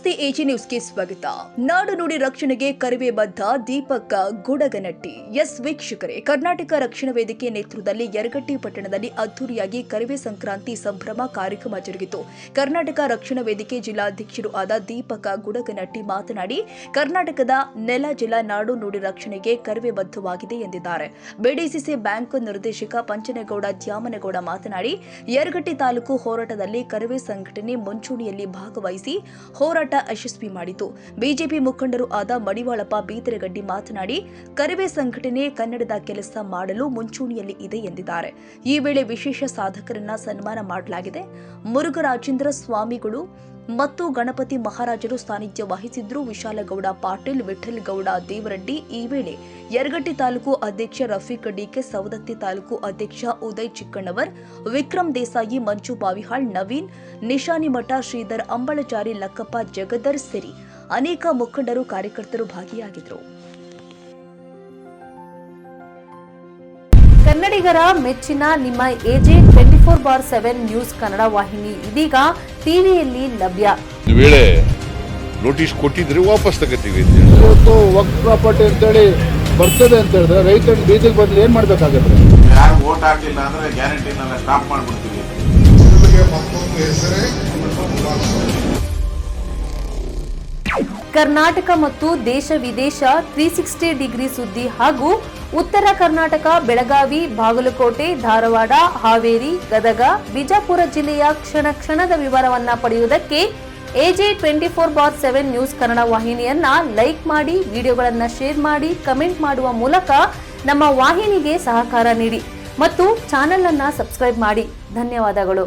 ನಮಸ್ತೆ ಎಜಿ ನ್ಯೂಸ್ಗೆ ಸ್ವಾಗತ. ನಾಡು ನುಡಿ ರಕ್ಷಣೆಗೆ ಕರಿವೆ ಬದ್ಧ ದೀಪಕ್ ಗುಡಗನಟ್ಟಿ. ವೀಕ್ಷಕರೇ, ಕರ್ನಾಟಕ ರಕ್ಷಣಾ ವೇದಿಕೆ ನೇತೃತ್ವದಲ್ಲಿ ಯರಗಟ್ಟಿ ಪಟ್ಟಣದಲ್ಲಿ ಅದ್ದೂರಿಯಾಗಿ ಕರಿವೆ ಸಂಕ್ರಾಂತಿ ಸಂಭ್ರಮ ಕಾರ್ಯಕ್ರಮ ಜರುಗಿತು. ಕರ್ನಾಟಕ ರಕ್ಷಣಾ ವೇದಿಕೆ ಜಿಲ್ಲಾಧ್ಯಕ್ಷರು ಆದ ದೀಪಕ್ ಗುಡಗನಟ್ಟಿ ಮಾತನಾಡಿ, ಕರ್ನಾಟಕದ ನೆಲ ಜಲ ನಾಡು ನುಡಿ ರಕ್ಷಣೆಗೆ ಕರಿವೆ ಬದ್ಧವಾಗಿದೆ ಎಂದಿದ್ದಾರೆ. ಬಿಡಿಸಿಸಿ ಬ್ಯಾಂಕ್ ನಿರ್ದೇಶಕ ಪಂಚನಗೌಡ ದ್ಯಾಮನಗೌಡ ಮಾತನಾಡಿ, ಯರಗಟ್ಟಿ ತಾಲೂಕು ಹೋರಾಟದಲ್ಲಿ ಕರಿವೆ ಸಂಘಟನೆ ಮುಂಚೂಣಿಯಲ್ಲಿ ಭಾಗವಹಿಸಿ ಹೋರಾಟ ಯಶಸ್ವಿ ಮಾಡಿತು. ಬಿಜೆಪಿ ಮುಖಂಡರು ಆದ ಮಡಿವಾಳಪ್ಪ ಬೀದರಗಡ್ಡಿ ಮಾತನಾಡಿ, ಕರಿವೆ ಸಂಘಟನೆ ಕನ್ನಡದ ಕೆಲಸ ಮಾಡಲು ಮುಂಚೂಣಿಯಲ್ಲಿ ಇದೆ ಎಂದಿದ್ದಾರೆ. ಈ ವೇಳೆ ವಿಶೇಷ ಸಾಧಕರನ್ನ ಸನ್ಮಾನ ಮಾಡಲಾಗಿದೆ. ಮುರುಘರಾಜೇಂದ್ರ ಸ್ವಾಮಿಗಳು ಮತ್ತು ಗಣಪತಿ ಮಹಾರಾಜರು ಸಾನ್ನಿಧ್ಯ ವಹಿಸಿದ್ರು. ವಿಶಾಲಗೌಡ ಪಾಟೀಲ್, ವಿಠಲ್ ಗೌಡ ದೇವರಡ್ಡಿ, ಈ ವೇಳೆ ಯರಗಟ್ಟಿ ತಾಲೂಕು ಅಧ್ಯಕ್ಷ ರಫೀಕ್ ಡಿಕೆ, ಸವದತ್ತಿ ತಾಲೂಕು ಅಧ್ಯಕ್ಷ ಉದಯ್ ಚಿಕ್ಕಣ್ಣವರ್, ವಿಕ್ರಮ್ ದೇಸಾಯಿ, ಮಂಜು ಬಾವಿಹಾಳ್, ನವೀನ್, ನಿಶಾನಿಮಠ, ಶ್ರೀಧರ್ ಅಂಬಳಚಾರಿ, ಲಕ್ಕಪ್ಪ ಜಗದರ್ ಸೇರಿ ಅನೇಕ ಮುಖಂಡರು ಕಾರ್ಯಕರ್ತರು ಭಾಗಿಯಾಗಿದ್ದರು. ಕನ್ನಡಿಗರ ಮೆಚ್ಚಿನ ನಿಮ್ಮ ಎಜೆ 24/7 ನ್ಯೂಸ್ ಕನ್ನಡ ವಾಹಿನಿ ಇದೀಗ ಟಿವಿಯಲ್ಲಿ ಲಭ್ಯ. ವೇಳೆ ನೋಟಿಸ್ ಕೊಟ್ಟಿದ್ರೆ ವಾಪಸ್ ತಗೋತೀವಿ. ಇವತ್ತು ವಕ್ಫ್ ಪ್ರಾಪರ್ಟಿ ಅಂತೇಳಿ ಬರ್ತದೆ ಅಂತ ಹೇಳಿದ್ರೆ ರೈತರು ಬೀದಿಗೆ ಬದಲು ಏನ್ ಮಾಡ್ಬೇಕಾಗತ್ತೆ? ಯಾರು ವೋಟ್ ಹಾಕಿಲ್ಲ ಅಂದ್ರೆ ಗ್ಯಾರಂಟಿನೆಲ್ಲ ಸ್ಟಾಪ್ ಮಾಡ್ಬಿಡ್ತೀವಿ. ಕರ್ನಾಟಕ ಮತ್ತು ದೇಶ ವಿದೇಶ 360 ಡಿಗ್ರಿ ಸುದ್ದಿ ಹಾಗೂ ಉತ್ತರ ಕರ್ನಾಟಕ, ಬೆಳಗಾವಿ, ಬಾಗಲಕೋಟೆ, ಧಾರವಾಡ, ಹಾವೇರಿ, ಗದಗ, ಬಿಜಾಪುರ ಜಿಲ್ಲೆಯ ಕ್ಷಣ ಕ್ಷಣದ ವಿವರವನ್ನ ಪಡೆಯುವುದಕ್ಕೆ ಎಜೆ 24/7 ನ್ಯೂಸ್ ಕನ್ನಡ ವಾಹಿನಿಯನ್ನ ಲೈಕ್ ಮಾಡಿ, ವಿಡಿಯೋಗಳನ್ನ ಶೇರ್ ಮಾಡಿ, ಕಮೆಂಟ್ ಮಾಡುವ ಮೂಲಕ ನಮ್ಮ ವಾಹಿನಿಗೆ ಸಹಕಾರ ನೀಡಿ ಮತ್ತು ಚಾನೆಲ್ ಅನ್ನ ಸಬ್ಸ್ಕ್ರೈಬ್ ಮಾಡಿ. ಧನ್ಯವಾದಗಳು.